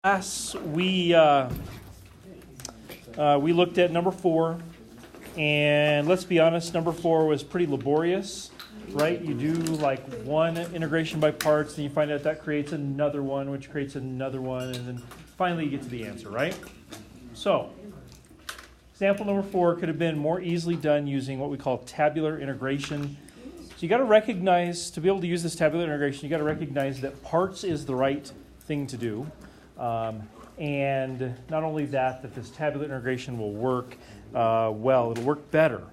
Class, we looked at number 4, and let's be honest, number 4 was pretty laborious, right? You do like one integration by parts, then you find out that creates another one, which creates another one, and then finally you get to the answer, right? So, example number 4 could have been more easily done using what we call tabular integration. So you got to recognize, to be able to use this tabular integration, you got to recognize that parts is the right thing to do. And not only that this tabular integration will work well, it'll work better.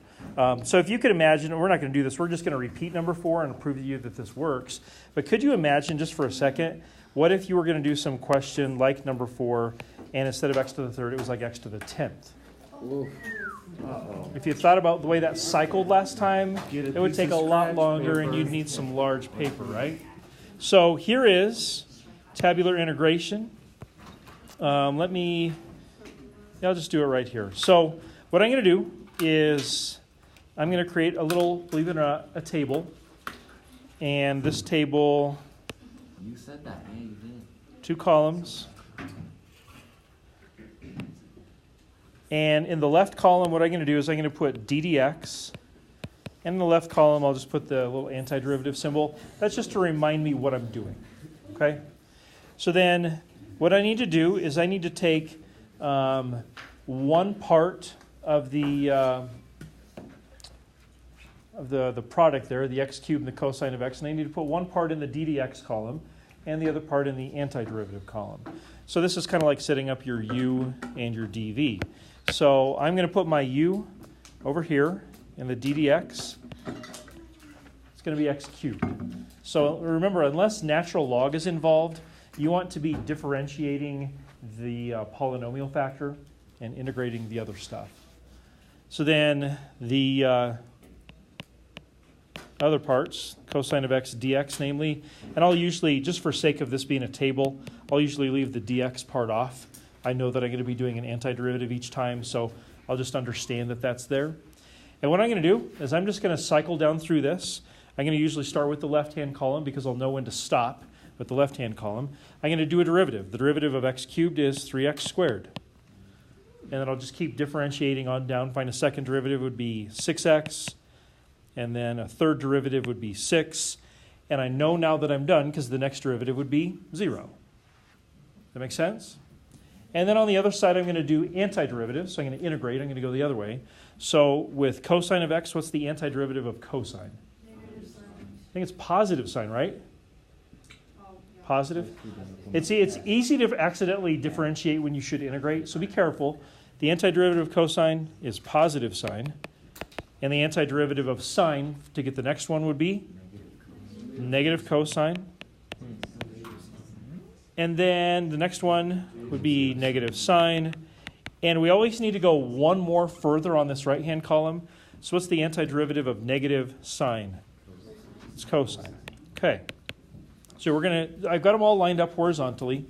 So if you could imagine, we're not going to do this, we're just going to repeat number 4 and prove to you that this works. But could you imagine, just for a second, what if you were going to do some question like number 4, and instead of x to the 3rd, it was like x to the 10th? If you thought about the way that cycled last time, it would take a lot longer and you'd need some large paper, right? So here is tabular integration. I'll just do it right here. So what I'm going to do is I'm going to create a little, believe it or not, a table. And this table, you said that, yeah, you did. 2 columns. And in the left column, what I'm going to do is I'm going to put ddx. And in the left column, I'll just put the little antiderivative symbol. That's just to remind me what I'm doing. Okay? So then what I need to do is I need to take one part of the product there, the x cubed and the cosine of x, and I need to put one part in the ddx column and the other part in the antiderivative column. So this is kind of like setting up your u and your dv. So I'm going to put my u over here in the ddx. It's going to be x cubed. So remember, unless natural log is involved, you want to be differentiating the polynomial factor and integrating the other stuff. So then the other parts, cosine of x dx namely, and I'll usually, just for sake of this being a table, I'll usually leave the dx part off. I know that I'm going to be doing an antiderivative each time, so I'll just understand that that's there. And what I'm going to do is I'm just going to cycle down through this. I'm going to usually start with the left-hand column because I'll know when to stop with the left-hand column. I'm going to do a derivative. The derivative of x cubed is 3x squared. And then I'll just keep differentiating on down. Find a second derivative would be 6x. And then a third derivative would be 6. And I know now that I'm done because the next derivative would be 0. That make sense? And then on the other side, I'm going to do antiderivative. So I'm going to integrate. I'm going to go the other way. So with cosine of x, what's the antiderivative of cosine? I think it's positive sign, right? Positive. It's easy to accidentally differentiate when you should integrate, so be careful. The antiderivative of cosine is positive sine, and the antiderivative of sine, to get the next one, would be negative cosine. And then the next one would be negative sine. And we always need to go one more further on this right-hand column. So what's the antiderivative of negative sine? It's cosine. Okay. So I've got them all lined up horizontally,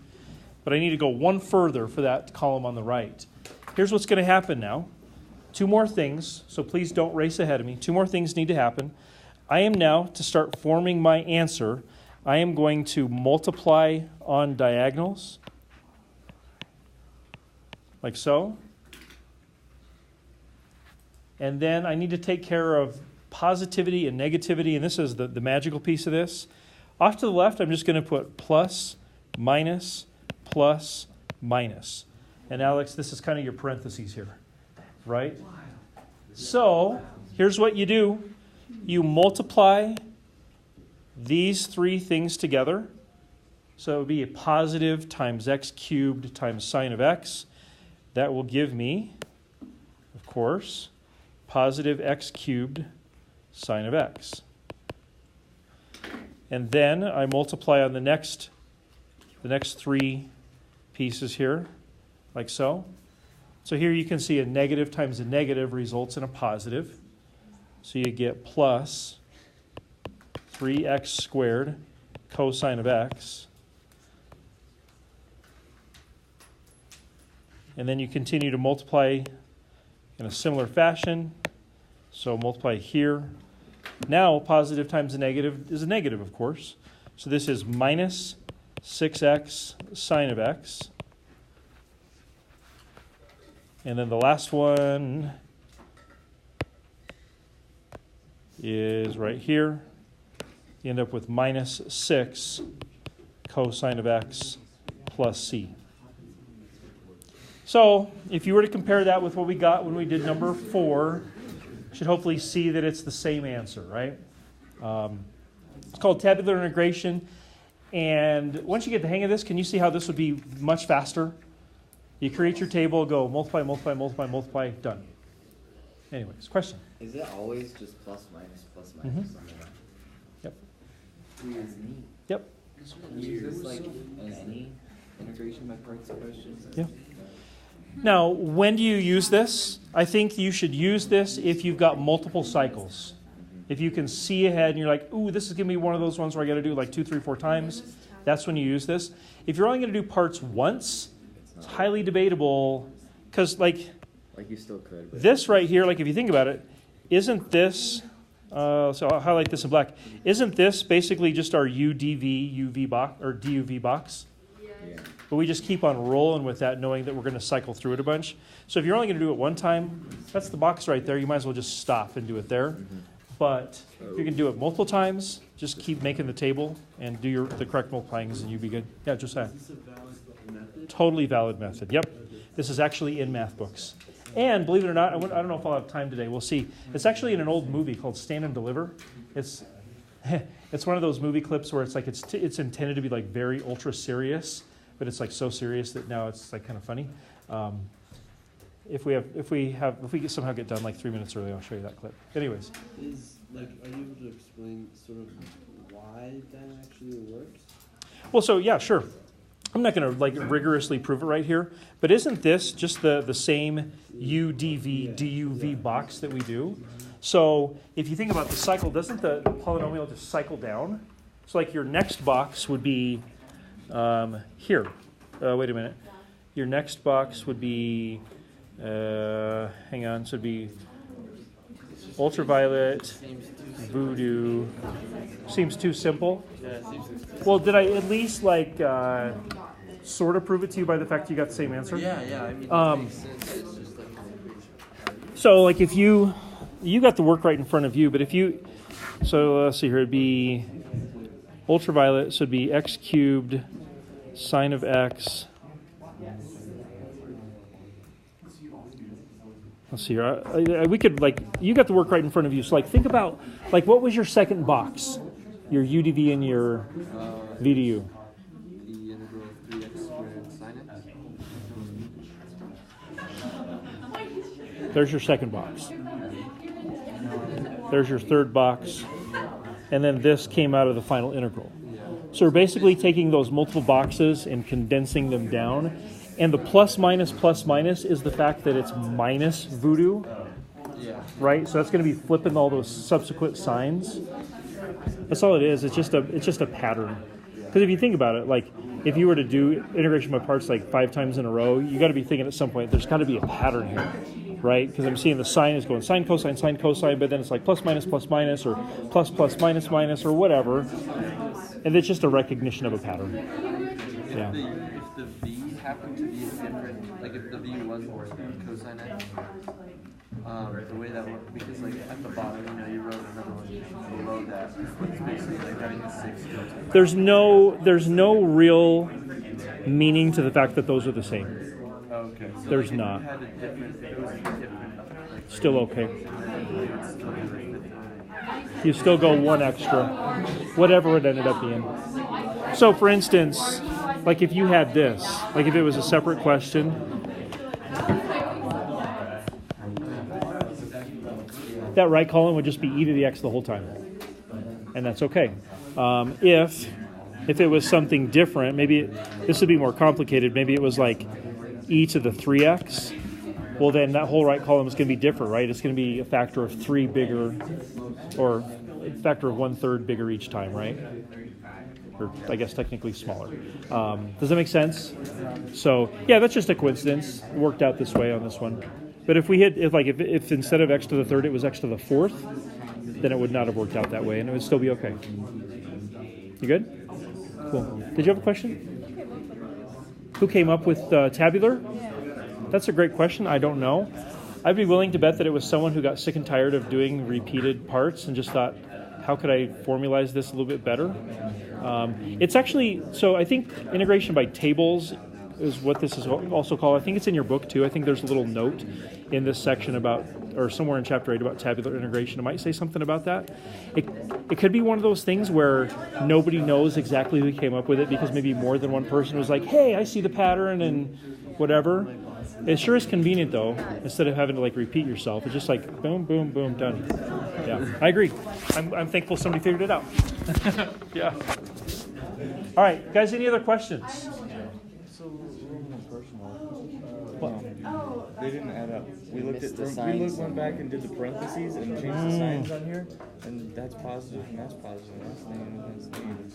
but I need to go one further for that column on the right. Here's what's going to happen now. 2 more things, so please don't race ahead of me. 2 more things need to happen. I am now, to start forming my answer, I am going to multiply on diagonals, like so. And then I need to take care of positivity and negativity, and this is the magical piece of this. Off to the left, I'm just going to put plus, minus, plus, minus. And Alex, this is kind of your parentheses here, right? So here's what you do. You multiply these 3 things together. So it would be a positive times x cubed times sine of x. That will give me, of course, positive x cubed sine of x. And then I multiply on the next 3 pieces here, like so. So here you can see a negative times a negative results in a positive. So you get plus 3x squared cosine of x. And then you continue to multiply in a similar fashion. So multiply here. Now, positive times a negative is a negative, of course. So this is minus 6x sine of x And then the last one is right here. You end up with minus 6 cosine of x plus c. So if you were to compare that with what we got when we did number 4, you should hopefully see that it's the same answer, right? It's called tabular integration. And once you get the hang of this, can you see how this would be much faster? You create your table, go multiply, multiply, multiply, multiply, done. Anyways, question? Is it always just plus minus something? Yep. That's neat. Yep. Can you use this like in any integration by parts question? Yeah. Now, when do you use this? I think you should use this if you've got multiple cycles. If you can see ahead and you're like, ooh, this is going to be one of those ones where I got to do like 2, 3, 4 times, that's when you use this. If you're only going to do parts once, it's highly debatable because like you still could. But this right here, like if you think about it, isn't this, so I'll highlight this in black, isn't this basically just our UDV UV box or DUV box? yeah. But we just keep on rolling with that knowing that we're going to cycle through it a bunch. So if you're only going to do it one time, that's the box right there. You might as well just stop and do it there. But if you can do it multiple times, just keep making the table and do the correct multiplyings and you'll be good. Yeah, Josiah. Is this a valid method? Totally valid method. Yep. This is actually in math books. And believe it or not, I don't know if I'll have time today. We'll see. It's actually in an old movie called Stand and Deliver. It's it's one of those movie clips where it's like it's intended to be like very ultra serious, but it's like so serious that now it's like kind of funny. If we somehow get done like 3 minutes early, I'll show you that clip. Anyways, Are you able to explain sort of why that actually works? well, so yeah, sure. I'm not going to like rigorously prove it right here, but isn't this just the same UDV DUV box that we do? So if you think about the cycle, doesn't the polynomial just cycle down? So like your next box would be here. Wait a minute. Your next box would be, hang on, so it'd be ultraviolet, voodoo. Seems too simple. Well, did I at least like sort of prove it to you by the fact you got the same answer? Yeah. I mean, it makes sense. It's just like So like if you got the work right in front of you, but if you, so let's see here, it'd be ultraviolet, so it'd be x cubed sine of x. Let's see here. We could like, you got the work right in front of you. So like think about, like what was your second box? Your UDV and your VDU. the integral of 3x squared sine x. There's your second box. There's your third box. And then this came out of the final integral. So we're basically taking those multiple boxes and condensing them down. And the plus minus is the fact that it's minus voodoo, right? So that's going to be flipping all those subsequent signs. That's all it is. It's just a pattern. Because if you think about it, like if you were to do integration by parts like 5 times in a row, you got to be thinking at some point there's got to be a pattern here, right? Because I'm seeing the sign is going sine, cosine, but then it's like plus minus, or plus minus, or whatever. And it's just a recognition of a pattern. Yeah. If the v happened to be different, like if the v was cosine x, the way that worked, because like at the bottom, you wrote another one below that. It's basically like having a 6 cosine. There's no real meaning to the fact that those are the same. Okay. So There's like, not. If you had it was different. Like, Still okay. You still go one extra, whatever it ended up being. So for instance, like if you had this, like if it was a separate question, that right column would just be e to the x the whole time. And that's okay. If it was something different, maybe this would be more complicated. Maybe it was like e to the 3x. Well, then that whole right column is going to be different, right? It's going to be a factor of 3 bigger, or a factor of 1/3 bigger each time, right? Or I guess technically smaller. Does that make sense? So yeah, that's just a coincidence. It worked out this way on this one. But if if instead of x to the 3rd it was x to the 4th, then it would not have worked out that way, and it would still be okay. You good? Cool. Did you have a question? Who came up with tabular? That's a great question. I don't know. I'd be willing to bet that it was someone who got sick and tired of doing repeated parts and just thought, how could I formalize this a little bit better? It's actually, so I think integration by tables is what this is also called. I think it's in your book too. I think there's a little note in this section about, or somewhere in chapter 8 about tabular integration. It might say something about that. It could be one of those things where nobody knows exactly who came up with it because maybe more than one person was like, hey, I see the pattern and whatever. It sure is convenient though, instead of having to like repeat yourself. It's just like boom, boom, boom, done. Yeah, I agree. I'm thankful somebody figured it out. Yeah. All right, guys, any other questions? So, a little more personal. They didn't add up. We went back and did the parentheses and changed the signs on here, and that's positive and that's positive and that's negative and that's negative.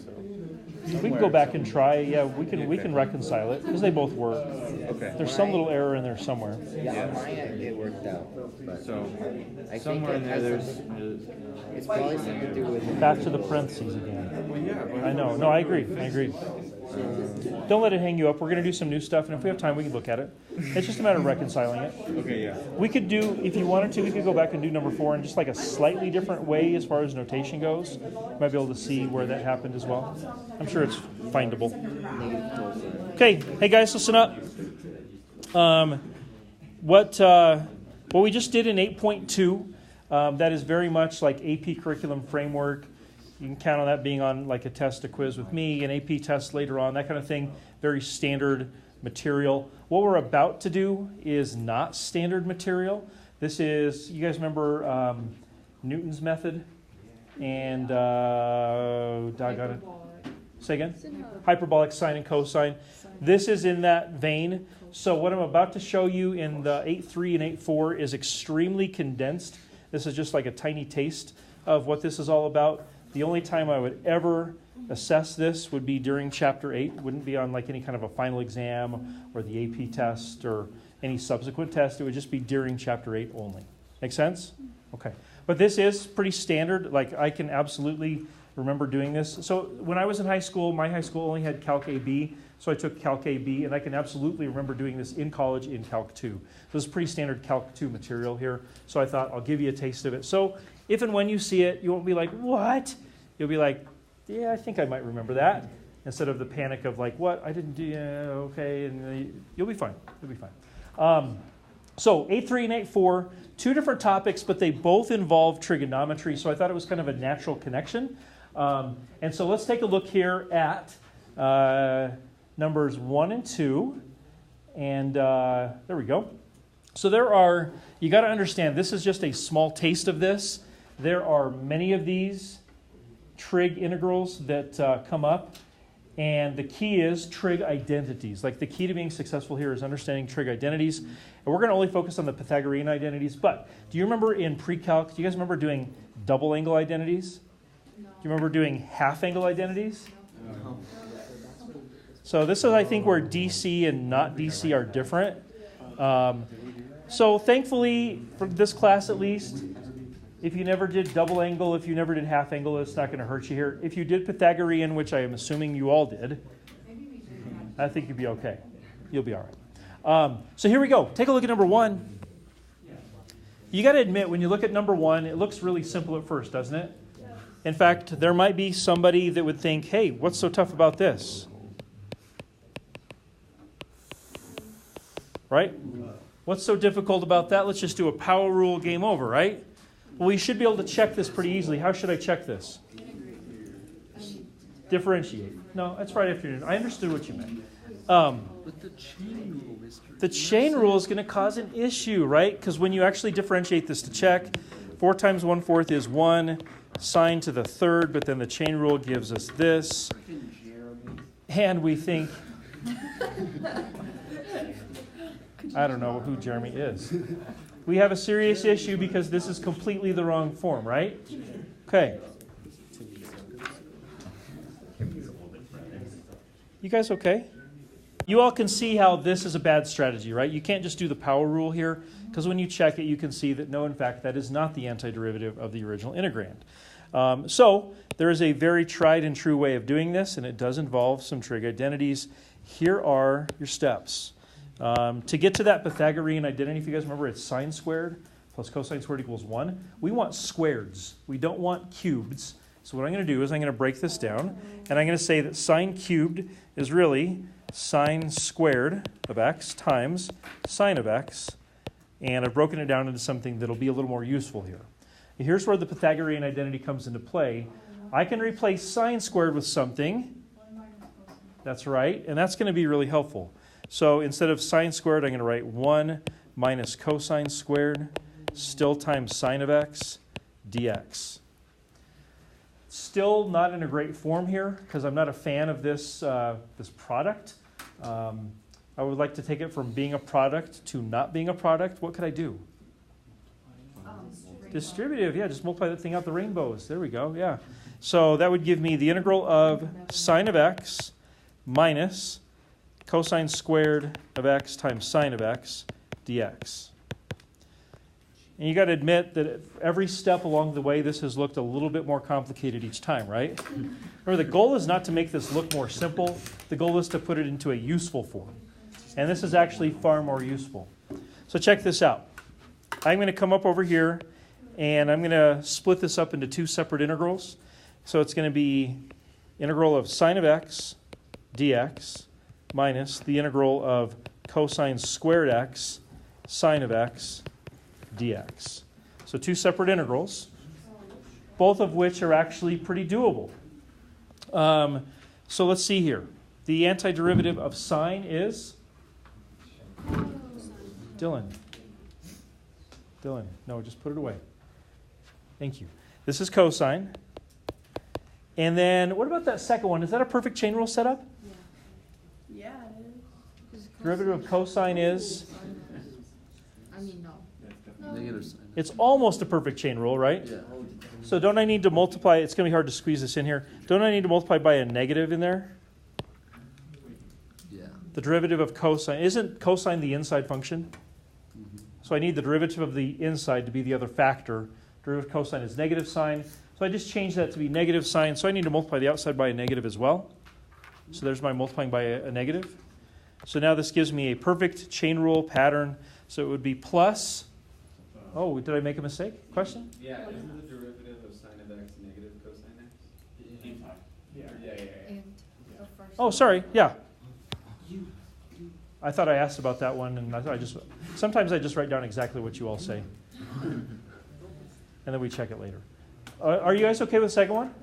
So We can go back and try. Yeah, we can reconcile it because they both work. okay. There's some little error in there somewhere. Yeah, on my end, it worked out. But So I somewhere in think there, it has it's probably something to do with Back to the parentheses again. well, yeah. But I know. No, I agree. Don't let it hang you up. We're going to do some new stuff, and if we have time, we can look at it. It's just a matter of reconciling it. Okay, yeah. We could do, if you wanted to, we could go back and do number 4 in just like a slightly different way as far as notation goes. You might be able to see where that happened as well. I'm sure it's findable. Okay, hey guys, listen up. What we just did in 8.2, that is very much like AP curriculum framework. You can count on that being on like a test, a quiz with me, an AP test later on, that kind of thing. Very standard material. What we're about to do is not standard material. This is, you guys remember Newton's method? And, doggone it. Say again? Hyperbolic sine and cosine. This is in that vein. So what I'm about to show you in the 8.3 and 8.4 is extremely condensed. This is just like a tiny taste of what this is all about. The only time I would ever assess this would be during chapter 8. It wouldn't be on like any kind of a final exam or the AP test or any subsequent test. It would just be during chapter 8 only. Make sense? Okay. But this is pretty standard. Like I can absolutely remember doing this. So when I was in high school, my high school only had Calc AB. So I took Calc AB, and I can absolutely remember doing this in college in Calc 2. So this is pretty standard Calc 2 material here. So I thought I'll give you a taste of it. So if and when you see it, you won't be like, what? You'll be like, yeah, I think I might remember that. Instead of the panic of like, what? I didn't do, yeah, okay. And you'll be fine. You'll be fine. So 8.3 and 8.4, 2 different topics, but they both involve trigonometry. So I thought it was kind of a natural connection. And so let's take a look here at numbers 1 and 2. And there we go. So there are, you got to understand, this is just a small taste of this. There are many of these trig integrals that come up. And the key is trig identities. Like the key to being successful here is understanding trig identities. And we're going to only focus on the Pythagorean identities. But do you remember in pre-calc, do you guys remember doing double angle identities? Do you remember doing half angle identities? No. So this is, I think, where DC and not DC are different. So thankfully, for this class at least, if you never did double angle, if you never did half angle, it's not going to hurt you here. If you did Pythagorean, which I am assuming you all did, I think you'd be okay. You'll be all right. So here we go. Take a look at number 1. You got to admit, when you look at number 1, it looks really simple at first, doesn't it? In fact, there might be somebody that would think, hey, what's so tough about this? Right? What's so difficult about that? Let's just do a power rule, game over, right? Well, we should be able to check this pretty easily. How should I check this? Differentiate. No, that's right after you. I understood what you meant. But the chain rule, Mr. The chain rule is going to cause an issue, right? Because when you actually differentiate this to check, 4 times 1/4 is 1, sine to the third, but then the chain rule gives us this. And we think, I don't know who Jeremy is. We have a serious issue because this is completely the wrong form, right? Okay. You guys okay? You all can see how this is a bad strategy, right? You can't just do the power rule here, because when you check it, you can see that no, in fact, that is not the antiderivative of the original integrand. So there is a very tried and true way of doing this, and it does involve some trig identities. Here are your steps. To get to that Pythagorean identity, if you guys remember, it's sine squared plus cosine squared equals 1. We want squareds. We don't want cubes. So what I'm going to do is I'm going to break this down, and I'm going to say that sine cubed is really sine squared of x times sine of x, and I've broken it down into something that'll be a little more useful here. Here's where the Pythagorean identity comes into play. I can replace sine squared with something. That's right, and that's going to be really helpful. So instead of sine squared, I'm going to write 1 minus cosine squared, still times sine of x, dx. Still not in a great form here, because I'm not a fan of this, this product. I would like to take it from being a product to not being a product. What could I do? Distributive, yeah, just multiply that thing out the rainbows. There we go, yeah. So that would give me the integral of sine of x minus cosine squared of x times sine of x dx. And you got to admit that every step along the way, this has looked a little bit more complicated each time, right? Remember, the goal is not to make this look more simple. The goal is to put it into a useful form. And this is actually far more useful. So check this out. I'm going to come up over here, and I'm going to split this up into two separate integrals. So it's going to be integral of sine of x dx minus the integral of cosine squared x sine of x dx. So two separate integrals, both of which are actually pretty doable. So let's see here. The antiderivative of sine is? Dylan, no, just put it away. Thank you. This is cosine. And then, what about that second one? Is that a perfect chain rule setup? Yeah, it is. Derivative of cosine is? I mean, no. Negative sine. It's almost a perfect chain rule, right? Yeah. So don't I need to multiply? It's going to be hard to squeeze this in here. Don't I need to multiply by a negative in there? Yeah. The derivative of cosine. Isn't cosine the inside function? So I need the derivative of the inside to be the other factor. Derivative of cosine is negative sine. So I just changed that to be negative sine. So I need to multiply the outside by a negative as well. So there's my multiplying by a negative. So now this gives me a perfect chain rule pattern. So it would be plus. Oh, did I make a mistake? Question? Yeah, isn't the derivative of sine of x negative cosine x? Yeah. And the first Oh, sorry. Yeah. I thought I asked about that one, and sometimes I just write down exactly what you all say. And then we check it later. Are you guys okay with the second one?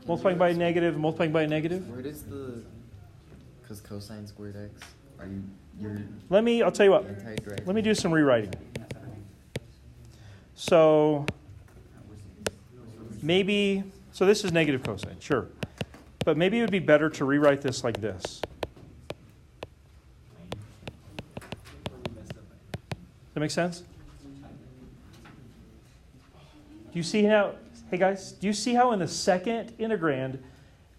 Multiplying by a negative, multiplying by a negative? Where does the, because cosine squared x, are you're I'll tell you what. anti-direct? Let me do some rewriting. So this is negative cosine, sure. But maybe it would be better to rewrite this like this. Does that make sense? Do you see how, hey guys, do you see how in the second integrand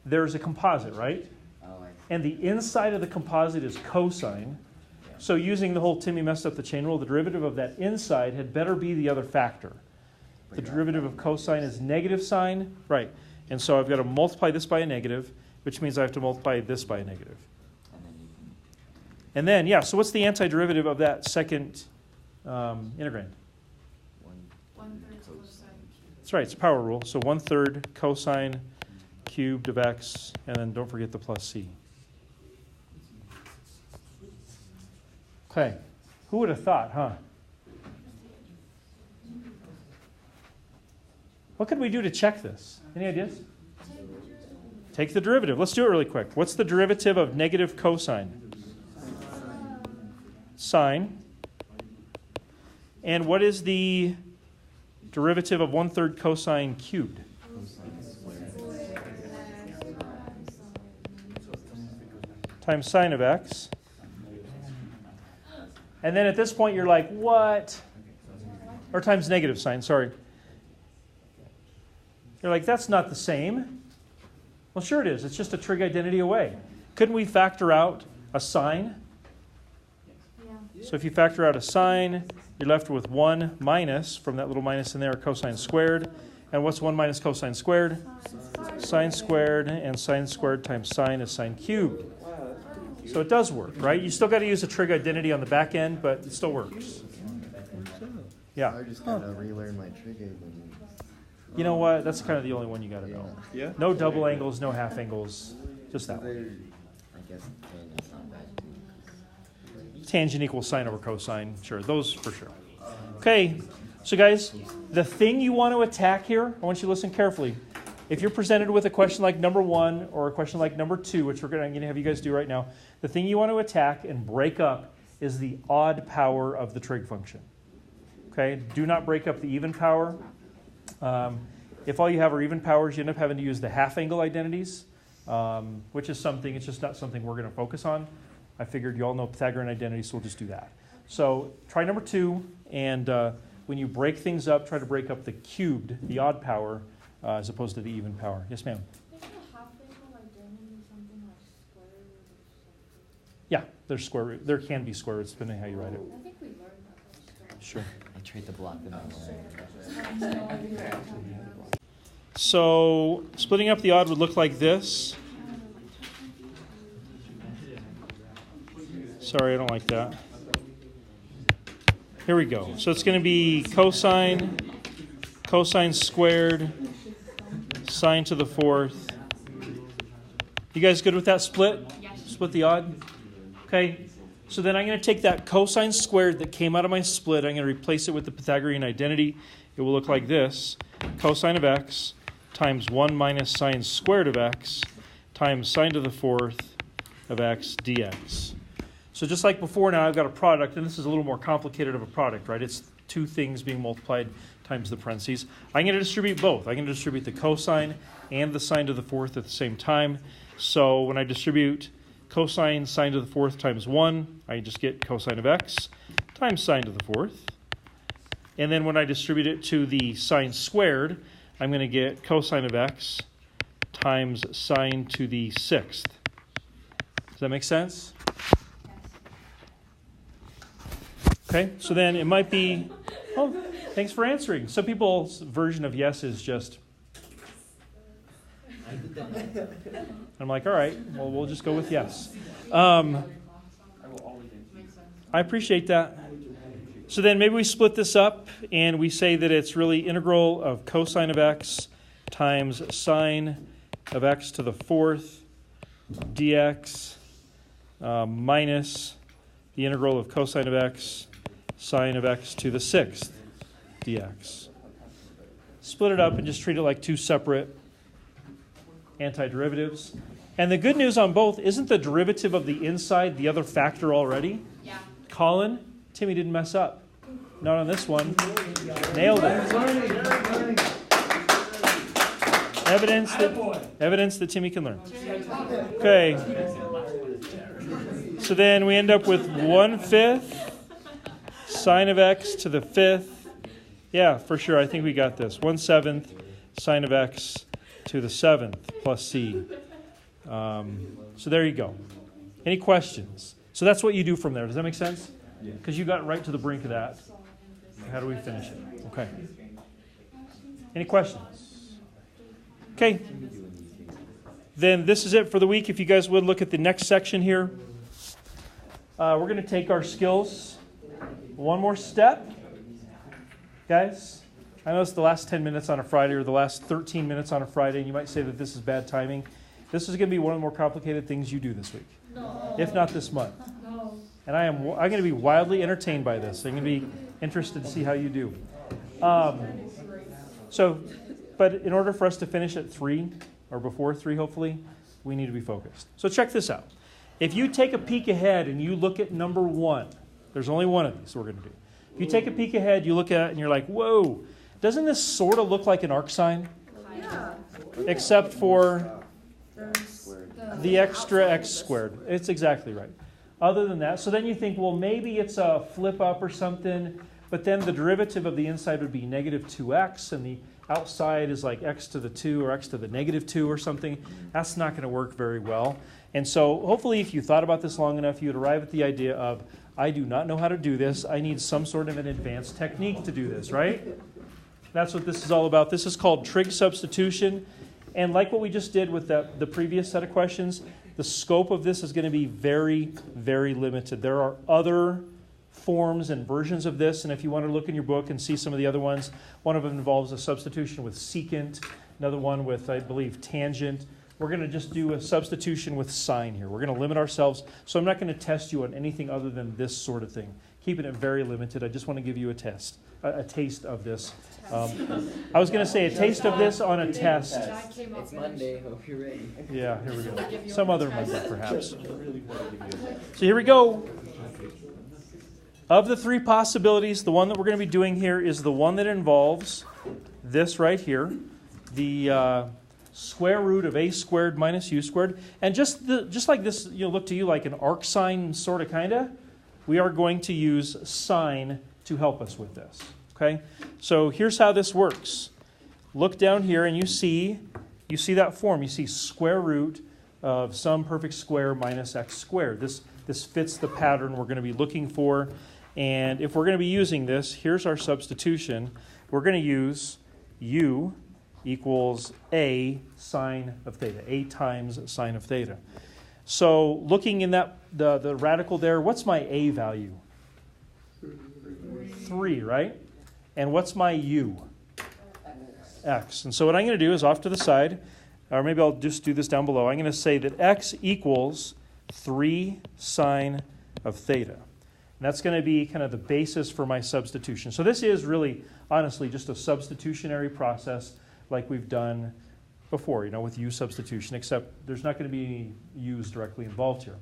there's a composite, right? Oh, I see. And the inside of the composite is cosine. So using the whole Timmy messed up the chain rule, the derivative of that inside had better be the other factor. The derivative of cosine is negative sine, right? And so I've got to multiply this by a negative, which means I have to multiply this by a negative. And then you can, And then, yeah, so what's the antiderivative of that second integrand? 1/3 cosine. That's right, it's a power rule. So 1/3 cosine cubed of x, and then don't forget the plus c. Okay, who would have thought, huh? What could we do to check this? Any ideas? Take the derivative. Let's do it really quick. What's the derivative of negative cosine? Sine. And what is the derivative of 1/3 cosine cubed? Times sine of x. And then at this point you're like, what? Or times negative sine, sorry. You're like, that's not the same. Well, sure it is. It's just a trig identity away. Couldn't we factor out a sine? Yeah. So if you factor out a sine, you're left with 1 minus, from that little minus in there, cosine squared. And what's 1 minus cosine squared? Sine squared, and sine squared times sine is sine cubed. So it does work, right? You still got to use a trig identity on the back end, but it still works. Yeah. I just gotta relearn my trig identity. You know what? That's kind of the only one you got to know. Yeah. No double angles, no half angles, just that one. I guess tangent's not bad. Tangent equals sine over cosine. Sure, those for sure. Okay, so guys, the thing you want to attack here, I want you to listen carefully. If you're presented with a question like number 1 or a question like number 2, which I'm going to have you guys do right now, the thing you want to attack and break up is the odd power of the trig function. Okay, do not break up the even power. If all you have are even powers, you end up having to use the half angle identities, which is something, it's just not something we're going to focus on. I figured you all know Pythagorean identities, so we'll just do that. So try number 2, and when you break things up, try to break up the cubed, the odd power, as opposed to the even power. Yes, ma'am? Isn't a half angle identity something like square root or something? Yeah, there's square root. There can be square roots, depending on how you write it. I think we learned that. Sure. I tried to block them out. So splitting up the odd would look like this. Sorry, I don't like that. Here we go. So it's going to be cosine squared, sine to the 4th. You guys good with that split? Split the odd? Okay. So then I'm going to take that cosine squared that came out of my split. I'm going to replace it with the Pythagorean identity. It will look like this. Cosine of x times 1 minus sine squared of x times sine to the 4th of x dx. So just like before, now I've got a product, and this is a little more complicated of a product, right? It's two things being multiplied times the parentheses. I'm going to distribute both. I'm going to distribute the cosine and the sine to the 4th at the same time. So when I distribute cosine sine to the 4th times 1, I just get cosine of x times sine to the 4th. And then when I distribute it to the sine squared, I'm going to get cosine of x times sine to the 6th. Does that make sense? Okay, so then it might be, oh, thanks for answering. Some people's version of yes is just, I'm like, all right, well, we'll just go with yes. I appreciate that. So then maybe we split this up and we say that it's really integral of cosine of x times sine of x to the 4th dx minus the integral of cosine of x sine of x to the 6th dx. Split it up and just treat it like two separate antiderivatives. And the good news on both, isn't the derivative of the inside the other factor already? Yeah. Colin, Timmy didn't mess up. Not on this one. Nailed it. Evidence that Timmy can learn. Okay. So then we end up with 1/5 sine of x to the 5th. Yeah, for sure. I think we got this. 1/7 sine of x to the 7th plus c. So there you go. Any questions? So that's what you do from there. Does that make sense? Because you got right to the brink of that. How do we finish it? Okay. Any questions? Okay. Then this is it for the week. If you guys would look at the next section here. We're going to take our skills one more step. Guys, I know it's the last 10 minutes on a Friday or the last 13 minutes on a Friday, and you might say that this is bad timing. This is going to be one of the more complicated things you do this week, if not this month. And I'm going to be wildly entertained by this. I'm going to be interested to see how you do. But in order for us to finish at 3, or before 3 hopefully, we need to be focused. So check this out. If you take a peek ahead and you look at number 1, there's only one of these we're going to do. If you take a peek ahead, you look at it and you're like, whoa, doesn't this sort of look like an arc sign? Yeah. Except for the extra x squared. It's exactly right. Other than that, so then you think, well, maybe it's a flip up or something, but then the derivative of the inside would be negative 2x, and the outside is like x to the 2 or x to the negative 2 or something. That's not going to work very well. And so hopefully if you thought about this long enough, you'd arrive at the idea of, I do not know how to do this. I need some sort of an advanced technique to do this, right? That's what this is all about. This is called trig substitution. And like what we just did with the previous set of questions, the scope of this is going to be very, very limited. There are other forms and versions of this, and if you want to look in your book and see some of the other ones, one of them involves a substitution with secant, another one with, I believe, tangent. We're going to just do a substitution with sine here. We're going to limit ourselves, so I'm not going to test you on anything other than this sort of thing. Keeping it very limited. I just want to give you a taste of this. I was going to say a taste of this on a test. It's Monday, hope you're ready. Yeah, here we go. Some other Monday, perhaps. So here we go. Of the three possibilities, the one that we're going to be doing here is the one that involves this right here, the square root of a squared minus u squared. And just like this, look to you like an arc sine sort of kind of, we are going to use sine to help us with this. Okay? So here's how this works. Look down here and you see that form. You see square root of some perfect square minus x squared. This fits the pattern we're going to be looking for. And if we're going to be using this, here's our substitution. We're going to use u equals a sine of theta, a times sine of theta. So looking in that the radical there, what's my a value? 3, right? And what's my u? X. And so what I'm going to do is off to the side, or maybe I'll just do this down below. I'm going to say that x equals 3 sine of theta. And that's going to be kind of the basis for my substitution. So this is really, honestly, just a substitutionary process like we've done before, with u substitution, except there's not going to be any u's directly involved here.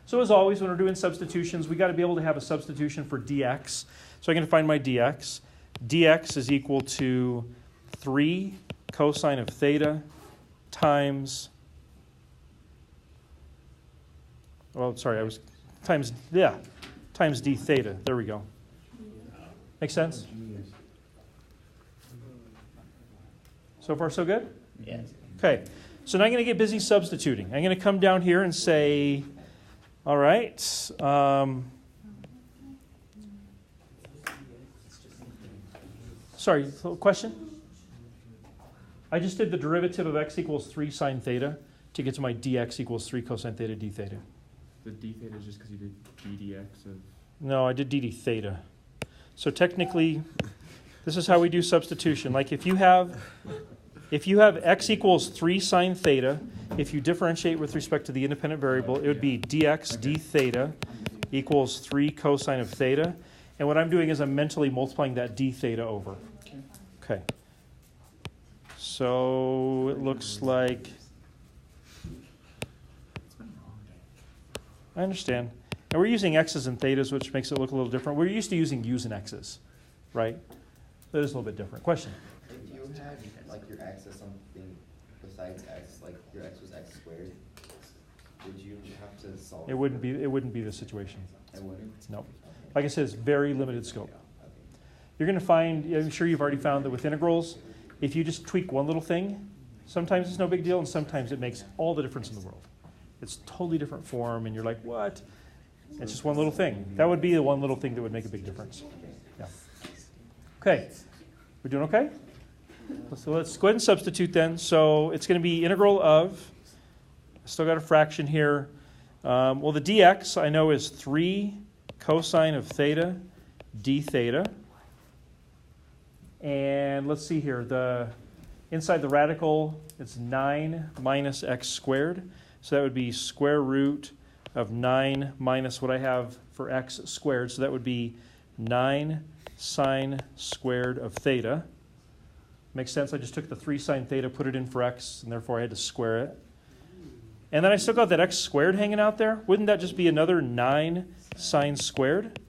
So as always, when we're doing substitutions, we got to be able to have a substitution for dx. So I'm going to find my dx. Dx is equal to 3 cosine of theta times, times d theta. There we go. Make sense? So far, so good? Yes. Okay. So now I'm going to get busy substituting. I'm going to come down here and say, all right, sorry, question? I just did the derivative of x equals 3 sine theta to get to my dx equals 3 cosine theta d theta. The d theta is just because you did ddx of... No, I did dd theta. So technically, this is how we do substitution. Like if you have x equals 3 sine theta, if you differentiate with respect to the independent variable, it would be dx d theta equals 3 cosine of theta. And what I'm doing is I'm mentally multiplying that d theta over. Okay. So it looks like... I understand. And we're using x's and thetas, which makes it look a little different. We're used to using u's and x's, right? That is a little bit different. Question? If you had like your x as something besides x, like your x was x squared, would you have to solve? It wouldn't be the situation. It wouldn't? No. Like I said, it's very limited scope. You're going to find, I'm sure you've already found that with integrals, if you just tweak one little thing, sometimes it's no big deal, and sometimes it makes all the difference in the world. It's a totally different form, and you're like, what? It's just one little thing. That would be the one little thing that would make a big difference. Yeah. Okay. We're doing okay? So let's go ahead and substitute then. So it's going to be integral of, I still got a fraction here. Well, the dx I know is 3 cosine of theta d theta. And let's see here. Inside the radical, it's 9 minus x squared. So that would be square root of 9 minus what I have for x squared. So that would be 9 sine squared of theta. Makes sense? I just took the 3 sine theta, put it in for x, and therefore I had to square it. And then I still got that x squared hanging out there. Wouldn't that just be another 9 sine squared?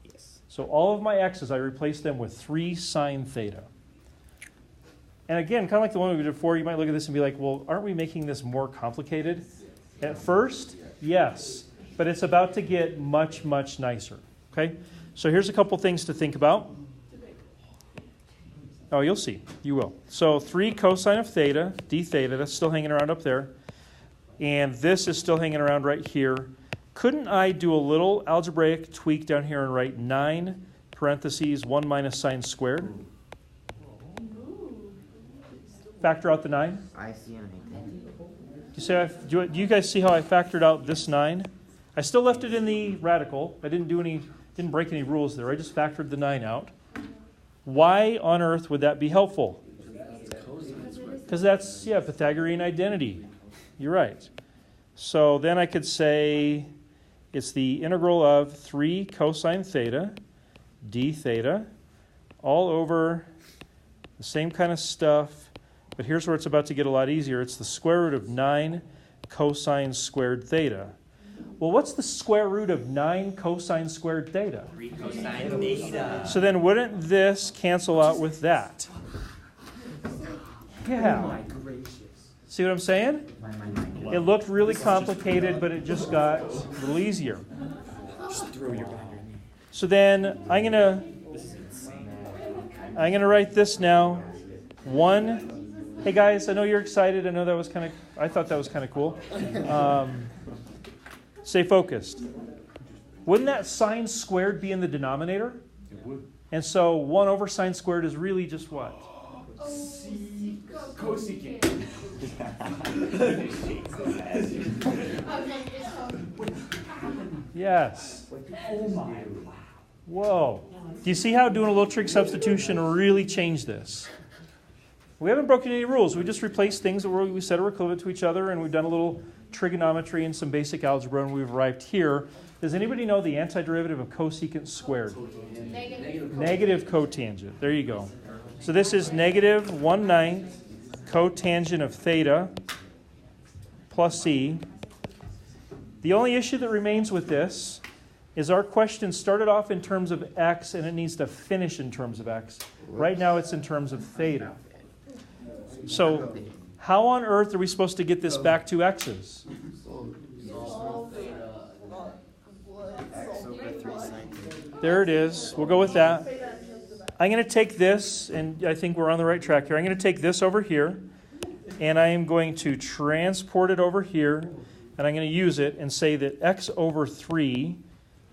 Yes. So all of my x's, I replaced them with 3 sine theta. And again, kind of like the one we did before, you might look at this and be like, well, aren't we making this more complicated? At first, yes. But it's about to get much, much nicer. Okay? So here's a couple things to think about. Oh, you'll see. You will. So 3 cosine of theta, d theta, that's still hanging around up there. And this is still hanging around right here. Couldn't I do a little algebraic tweak down here and write 9 parentheses 1 minus sine squared? Factor out the 9. I see anything. Do you guys see how I factored out this 9? I still left it in the radical. I didn't break any rules there. I just factored the 9 out. Why on earth would that be helpful? Because that's, Pythagorean identity. You're right. So then I could say it's the integral of 3 cosine theta d theta all over the same kind of stuff. But here's where it's about to get a lot easier. It's the square root of 9 cosine squared theta. Well, what's the square root of 9 cosine squared theta? 3 cosine theta. So then wouldn't this cancel out with that? Yeah. Oh my gracious. See what I'm saying? It looked really complicated, but it just got a little easier. Just throw your binder in. So then I'm gonna write this now. 1. Hey guys, I know you're excited. I know that was I thought that was kind of cool. Stay focused. Wouldn't that sine squared be in the denominator? It would. And so 1 over sine squared is really just what? Cosecant. Yes. Whoa. Do you see how doing a little trig substitution really changed this? We haven't broken any rules. We just replaced things that we said are equivalent to each other, and we've done a little trigonometry and some basic algebra, and we've arrived here. Does anybody know the antiderivative of cosecant squared? Negative cotangent. There you go. So this is negative 1/9 cotangent of theta plus c. The only issue that remains with this is our question started off in terms of x, and it needs to finish in terms of x. Right now it's in terms of theta. So how on earth are we supposed to get this back to x's? There it is. We'll go with that. I'm going to take this, and I think we're on the right track here. I'm going to take this over here, and I am going to transport it over here, and I'm going to use it and say that x over 3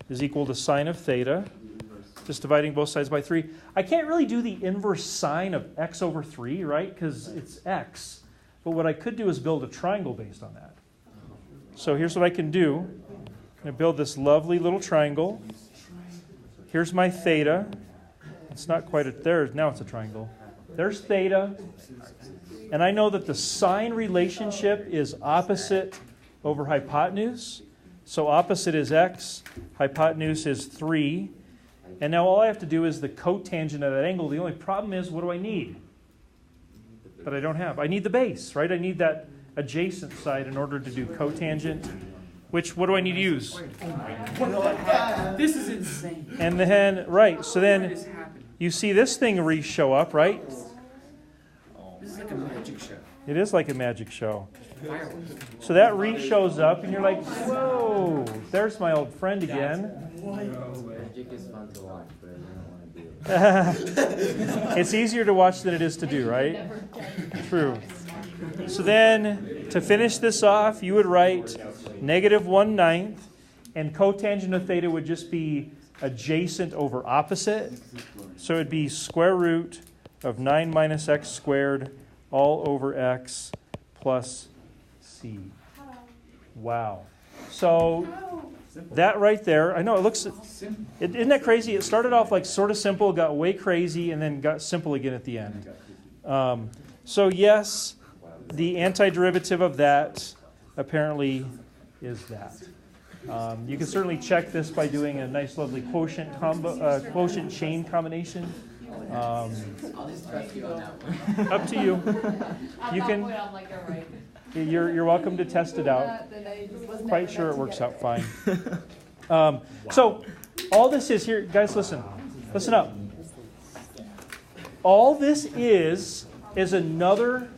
is equal to sine of theta, just dividing both sides by 3. I can't really do the inverse sine of x over 3, right, because it's x. But what I could do is build a triangle based on that. So here's what I can do. I'm going to build this lovely little triangle. Here's my theta. It's not quite there. Now it's a triangle. There's theta. And I know that the sine relationship is opposite over hypotenuse. So opposite is x. Hypotenuse is 3. And now all I have to do is the cotangent of that angle. The only problem is, what do I need? That I don't have. I need the base, right? I need that adjacent side in order to do cotangent. Which, what do I need to use? What the heck? This is insane. And then, right, so What then is happening? you see this thing show up, right? This is like a magic show. It is like a magic show. Fireworks. So that shows up, and you're like, whoa, there's my old friend again. Magic is fun to watch, but I don't want to do it. It's easier to watch than it is to do, right? True. So then, to finish this off, you would write negative 1/9, and cotangent of theta would just be adjacent over opposite. So it would be square root of 9 minus x squared all over x plus c. Wow. So that right there, I know it looks, isn't that crazy? It started off like sort of simple, got way crazy, and then got simple again at the end. So yes, the antiderivative of that apparently is that. You can certainly check this by doing a nice, lovely quotient chain combination. I'll just trust you on that one. Up to you. You can. You're welcome to test it out. Quite sure it works out fine. So all this is here, guys. Listen up. All this is another.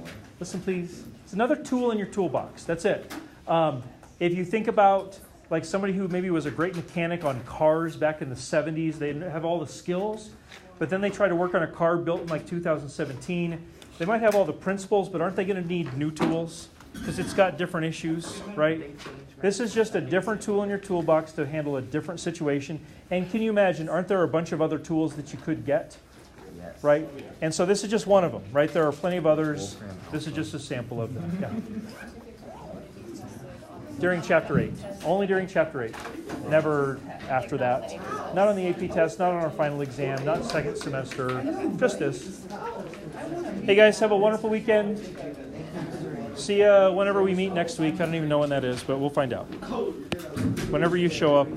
Listen, please. It's another tool in your toolbox. That's it. If you think about like somebody who maybe was a great mechanic on cars back in the 70s, they have all the skills, but then they try to work on a car built in like 2017. They might have all the principles, but aren't they going to need new tools? Because it's got different issues, right? This is just a different tool in your toolbox to handle a different situation. And can you imagine, aren't there a bunch of other tools that you could get? Yes. Right? And so this is just one of them, right? There are plenty of others. This is just a sample of them. Yeah. during chapter 8. Only during chapter 8. Never after that. Not on the AP test, not on our final exam, not second semester. Just this. Hey guys, have a wonderful weekend. See ya whenever we meet next week. I don't even know when that is, but we'll find out. Whenever you show up.